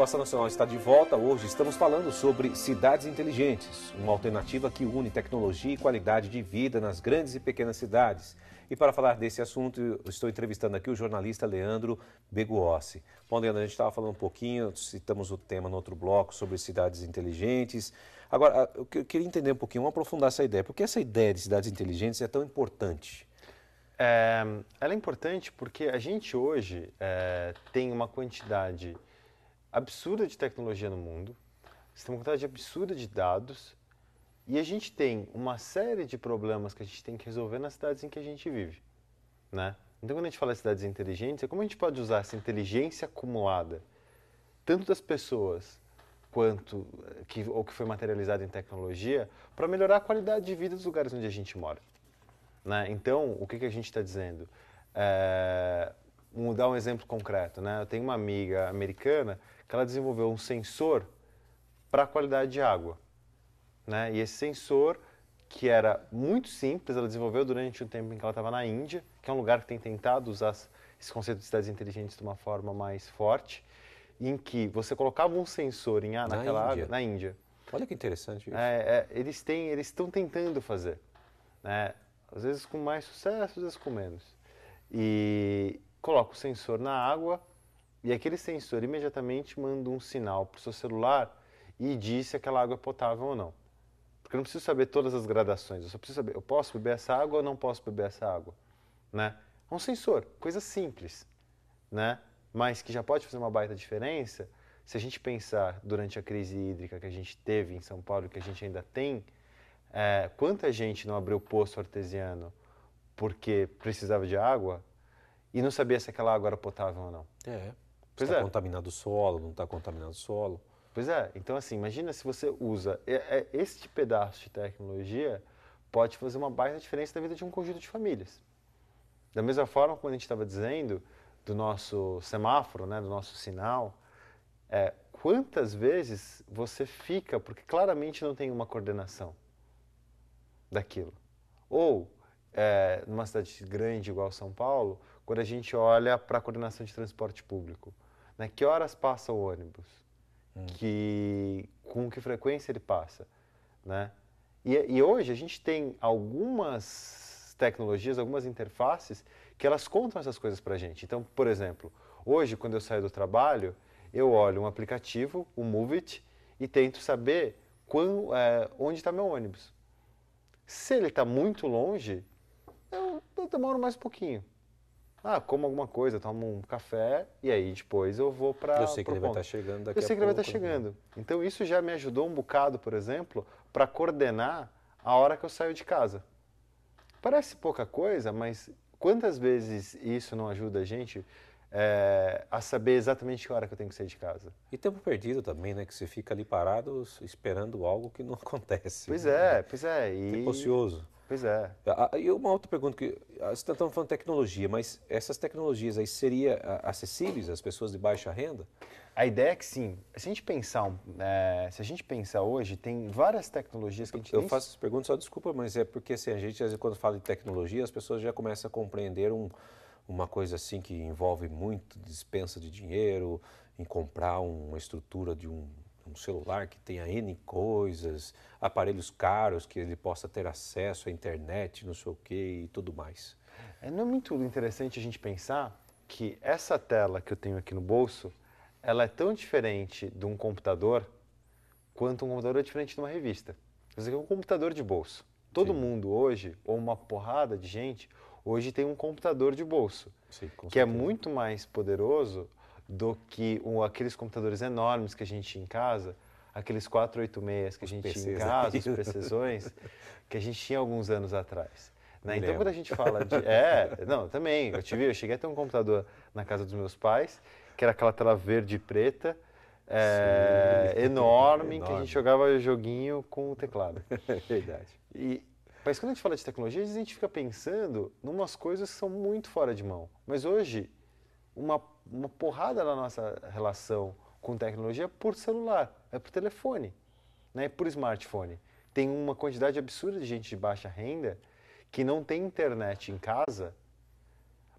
Costa Nacional está de volta. Hoje estamos falando sobre cidades inteligentes, uma alternativa que une tecnologia e qualidade de vida nas grandes e pequenas cidades. E para falar desse assunto, eu estou entrevistando aqui o jornalista Leandro Beguossi. Bom, Leandro, a gente estava falando um pouquinho, citamos o tema no outro bloco sobre cidades inteligentes. Agora, eu queria entender um pouquinho, vamos aprofundar essa ideia. Por que essa ideia de cidades inteligentes é tão importante? Ela é importante porque a gente hoje tem uma quantidade absurda de tecnologia no mundo, tem uma quantidade absurda de dados e a gente tem uma série de problemas que a gente tem que resolver nas cidades em que a gente vive, né? Então, quando a gente fala de cidades inteligentes, é como a gente pode usar essa inteligência acumulada, tanto das pessoas quanto que foi materializada em tecnologia, para melhorar a qualidade de vida dos lugares onde a gente mora. Né? Então, o que a gente está dizendo? Vou dar um exemplo concreto. Né? Eu tenho uma amiga americana que ela desenvolveu um sensor para a qualidade de água. Né? E esse sensor, que era muito simples, ela desenvolveu durante um tempo em que ela estava na Índia, que é um lugar que tem tentado usar esse conceito de cidades inteligentes de uma forma mais forte, em que você colocava um sensor naquela água na Índia. Olha que interessante isso. Eles estão tentando fazer. Né? Às vezes com mais sucesso, às vezes com menos. E coloca o sensor na água e aquele sensor imediatamente manda um sinal para o seu celular e diz se aquela água é potável ou não. Porque eu não preciso saber todas as gradações, eu só preciso saber, eu posso beber essa água ou não posso beber essa água. Né? É um sensor, coisa simples, né? Mas que já pode fazer uma baita diferença se a gente pensar durante a crise hídrica que a gente teve em São Paulo e que a gente ainda tem. Quanta gente não abriu poço artesiano porque precisava de água e não sabia se aquela água era potável ou não? Está contaminado o solo, não está contaminado o solo. Pois é. Então, assim, imagina se você usa este pedaço de tecnologia pode fazer uma baita diferença na vida de um conjunto de famílias. Da mesma forma, como a gente estava dizendo, do nosso semáforo, né, do nosso sinal, quantas vezes você fica, porque claramente não tem uma coordenação daquilo. Ou, numa cidade grande igual São Paulo, quando a gente olha para a coordenação de transporte público, né? Que horas passa o ônibus? Com que frequência ele passa? Né? E hoje a gente tem algumas tecnologias, algumas interfaces que elas contam essas coisas para a gente. Então, por exemplo, hoje quando eu saio do trabalho, eu olho um aplicativo, o Move It, e tento saber onde está meu ônibus. Se ele está muito longe, eu demoro mais um pouquinho. Como alguma coisa, tomo um café e aí depois eu vou para. Eu sei que ele vai estar chegando daqui a pouco. Eu sei que ele vai estar chegando. Então isso já me ajudou um bocado, por exemplo, para coordenar a hora que eu saio de casa. Parece pouca coisa, mas quantas vezes isso não ajuda a gente a saber exatamente que hora que eu tenho que sair de casa? E tempo perdido também, né? Que você fica ali parado esperando algo que não acontece. Pois é. Tempo ocioso. Pois é. E uma outra pergunta, que você está falando de tecnologia, mas essas tecnologias aí seriam acessíveis às pessoas de baixa renda? A ideia é que sim. Se a gente pensar hoje, tem várias tecnologias que a gente... Eu faço essa pergunta, só desculpa, mas é porque assim, a gente, às vezes, quando fala de tecnologia, as pessoas já começam a compreender uma coisa assim que envolve muito dispensa de dinheiro, em comprar uma estrutura de um celular que tenha N coisas, aparelhos caros que ele possa ter acesso à internet, não sei o quê e tudo mais. Não é muito interessante a gente pensar que essa tela que eu tenho aqui no bolso, ela é tão diferente de um computador quanto um computador é diferente de uma revista. Isso aqui é um computador de bolso. Todo mundo hoje, ou uma porrada de gente, hoje tem um computador de bolso, que é muito mais poderoso do que aqueles computadores enormes que a gente tinha em casa, aqueles 486 que a gente tinha em casa, os PCzões, que a gente tinha alguns anos atrás. Né? Então, quando a gente fala de... não, também, eu cheguei a ter um computador na casa dos meus pais, que era aquela tela verde e preta, enorme, que a gente jogava joguinho com o teclado. Verdade. Mas quando a gente fala de tecnologia, a gente fica pensando em umas coisas que são muito fora de mão. Mas hoje, uma porrada da nossa relação com tecnologia é por celular, é por telefone, né? É por smartphone. Tem uma quantidade absurda de gente de baixa renda que não tem internet em casa,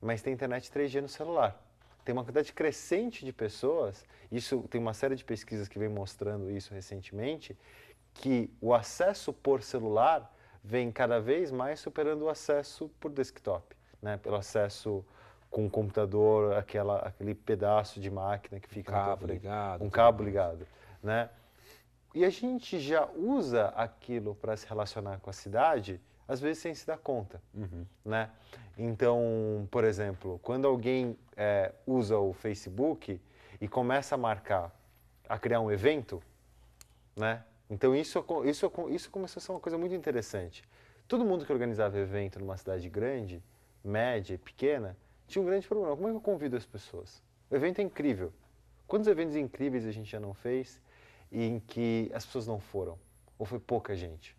mas tem internet 3G no celular. tem uma quantidade crescente de pessoas, isso tem uma série de pesquisas que vem mostrando isso recentemente, que o acesso por celular vem cada vez mais superando o acesso por desktop, né? Pelo acesso com o computador, aquele pedaço de máquina que fica na tua frente, um cabo ligado, né? E a gente já usa aquilo para se relacionar com a cidade, às vezes sem se dar conta, né? Então, por exemplo, quando alguém usa o Facebook e começa a criar um evento, né? Então isso começou a ser uma coisa muito interessante. Todo mundo que organizava evento numa cidade grande, média e pequena, tinha um grande problema. Como é que eu convido as pessoas? O evento é incrível. Quantos eventos incríveis a gente já não fez e em que as pessoas não foram? Ou foi pouca gente?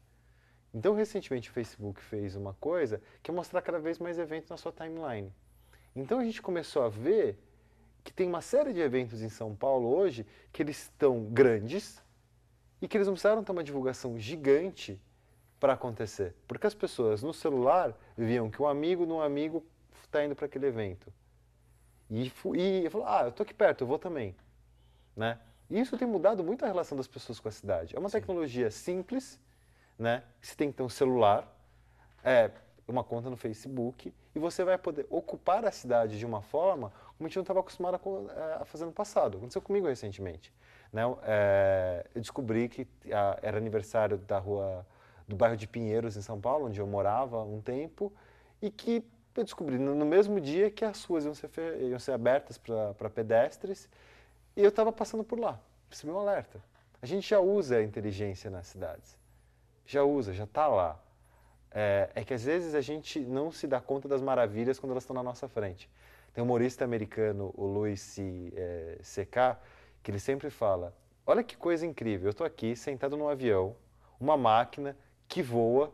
Então, recentemente, o Facebook fez uma coisa que é mostrar cada vez mais eventos na sua timeline. Então, a gente começou a ver que tem uma série de eventos em São Paulo hoje que eles estão grandes e que eles não precisaram ter uma divulgação gigante para acontecer. Porque as pessoas no celular viam que um amigo de um amigo está indo para aquele evento. E falou, eu estou aqui perto, eu vou também. Né? E isso tem mudado muito a relação das pessoas com a cidade. É uma tecnologia simples, né? Você tem que ter um celular, uma conta no Facebook, e você vai poder ocupar a cidade de uma forma como a gente não estava acostumado a fazer no passado. Aconteceu comigo recentemente. Né? Eu descobri que era aniversário do bairro de Pinheiros, em São Paulo, onde eu morava há um tempo, e que eu descobri no mesmo dia que as ruas iam ser abertas para pedestres, e eu estava passando por lá, recebi um alerta. A gente já usa a inteligência nas cidades, já está lá. É que às vezes a gente não se dá conta das maravilhas quando elas estão na nossa frente. Tem um humorista americano, o Louis C.K., que ele sempre fala, olha que coisa incrível, eu estou aqui sentado num avião, uma máquina que voa,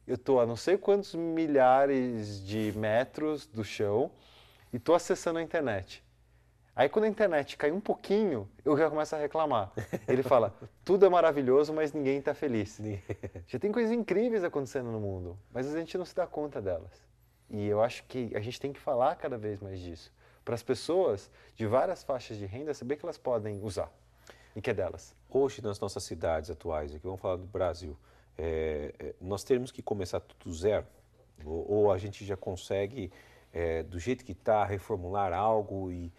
eu estou a não sei quantos milhares de metros do chão e estou acessando a internet. Aí quando a internet cai um pouquinho, eu já começo a reclamar. Ele fala, tudo é maravilhoso, mas ninguém está feliz. Já tem coisas incríveis acontecendo no mundo, mas a gente não se dá conta delas. E eu acho que a gente tem que falar cada vez mais disso. Para as pessoas de várias faixas de renda saber que elas podem usar e que é delas. Hoje, nas nossas cidades atuais, aqui vamos falar do Brasil, nós temos que começar tudo do zero? Ou a gente já consegue, do jeito que está, reformular algo e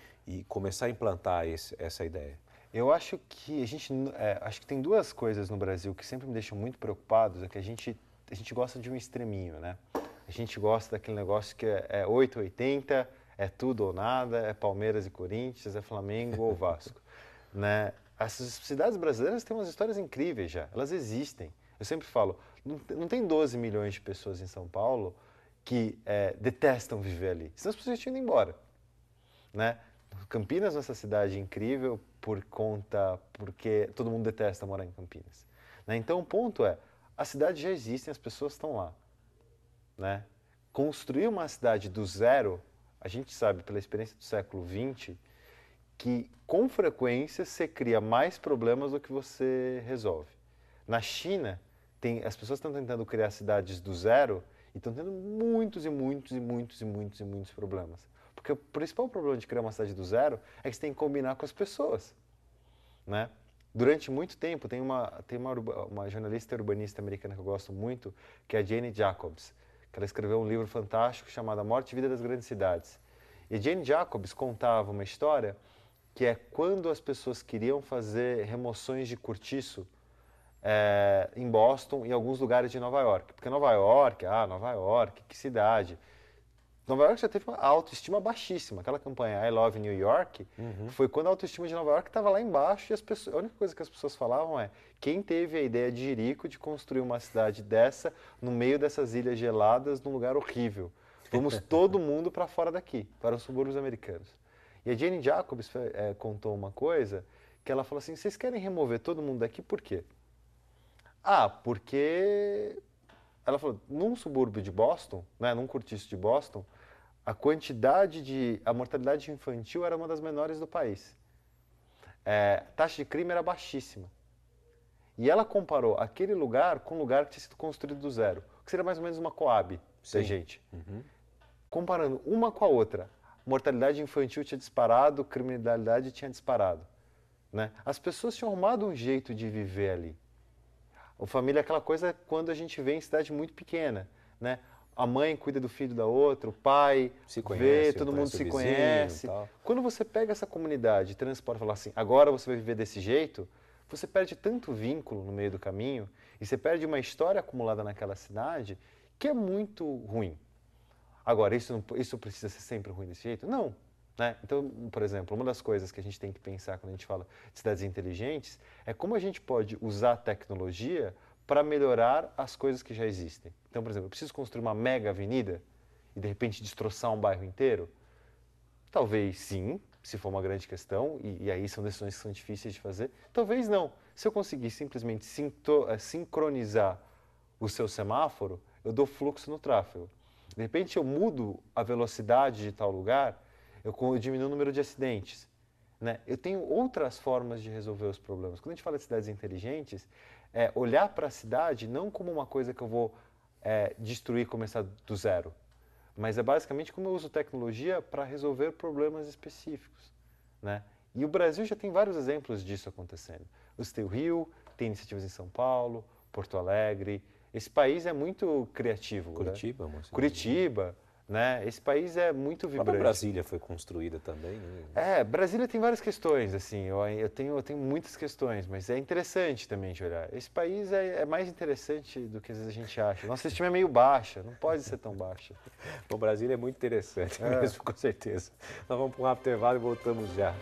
começar a implantar essa ideia? Eu acho que acho que tem duas coisas no Brasil que sempre me deixam muito preocupados, é que a gente gosta de um extreminho, né? A gente gosta daquele negócio que é 880, é tudo ou nada, é Palmeiras e Corinthians, é Flamengo ou Vasco, né? As cidades brasileiras têm umas histórias incríveis já, elas existem. Eu sempre falo, não tem 12 milhões de pessoas em São Paulo que detestam viver ali, senão as pessoas tinham ido embora, né? Campinas, nossa cidade incrível porque todo mundo detesta morar em Campinas, né? Então o ponto é, a cidade já existe, as pessoas estão lá, né? Construir uma cidade do zero, a gente sabe pela experiência do século XX que com frequência você cria mais problemas do que você resolve. Na China, as pessoas estão tentando criar cidades do zero e estão tendo muitos problemas. Porque o principal problema de criar uma cidade do zero é que você tem que combinar com as pessoas, né? Durante muito tempo, tem uma jornalista urbanista americana que eu gosto muito, que é a Jane Jacobs, que ela escreveu um livro fantástico chamado A Morte e Vida das Grandes Cidades. E Jane Jacobs contava uma história que é quando as pessoas queriam fazer remoções de cortiço em Boston e em alguns lugares de Nova York. Porque Nova York, que cidade. Nova York já teve uma autoestima baixíssima. Aquela campanha I Love New York foi quando a autoestima de Nova York estava lá embaixo e a única coisa que as pessoas falavam é quem teve a ideia de Jerico de construir uma cidade dessa no meio dessas ilhas geladas num lugar horrível. Vamos todo mundo para fora daqui, para os subúrbios americanos. E a Jane Jacobs contou uma coisa que ela falou assim, vocês querem remover todo mundo daqui por quê? Porque ela falou, num subúrbio de Boston, né, num cortiço de Boston, a mortalidade infantil era uma das menores do país. A taxa de crime era baixíssima. E ela comparou aquele lugar com um lugar que tinha sido construído do zero, que seria mais ou menos uma Coab da gente. Comparando uma com a outra, mortalidade infantil tinha disparado, criminalidade tinha disparado. Né? As pessoas tinham arrumado um jeito de viver ali. A família é aquela coisa quando a gente vê em cidade muito pequena. Né? A mãe cuida do filho da outra, o pai se conhece, vê, todo mundo se vizinho, conhece. tal. Quando você pega essa comunidade e transporta e fala assim, agora você vai viver desse jeito, você perde tanto vínculo no meio do caminho e você perde uma história acumulada naquela cidade que é muito ruim. Agora, isso precisa ser sempre ruim desse jeito? Não. Né? Então, por exemplo, uma das coisas que a gente tem que pensar quando a gente fala de cidades inteligentes é como a gente pode usar a tecnologia para melhorar as coisas que já existem. Então, por exemplo, eu preciso construir uma mega avenida e, de repente, destroçar um bairro inteiro? Talvez sim, se for uma grande questão, e aí são decisões que são difíceis de fazer. Talvez não. Se eu conseguir simplesmente sincronizar o seu semáforo, eu dou fluxo no tráfego. De repente, eu mudo a velocidade de tal lugar, eu diminuo o número de acidentes. Né? Eu tenho outras formas de resolver os problemas. Quando a gente fala de cidades inteligentes, é olhar para a cidade não como uma coisa que eu vou destruir e começar do zero, mas é basicamente como eu uso tecnologia para resolver problemas específicos. Né? E o Brasil já tem vários exemplos disso acontecendo. Você tem o Rio, tem iniciativas em São Paulo, Porto Alegre. Esse país é muito criativo. Curitiba, né? Curitiba. Né? Esse país é muito vibrante. A Brasília foi construída também. Né? Brasília tem várias questões, assim, eu tenho muitas questões, mas é interessante também de olhar. Esse país é mais interessante do que às vezes a gente acha. Nossa estima é meio baixa, não pode ser tão baixa. O Brasília é muito interessante mesmo, com certeza. Nós vamos para um rápido intervalo e voltamos já.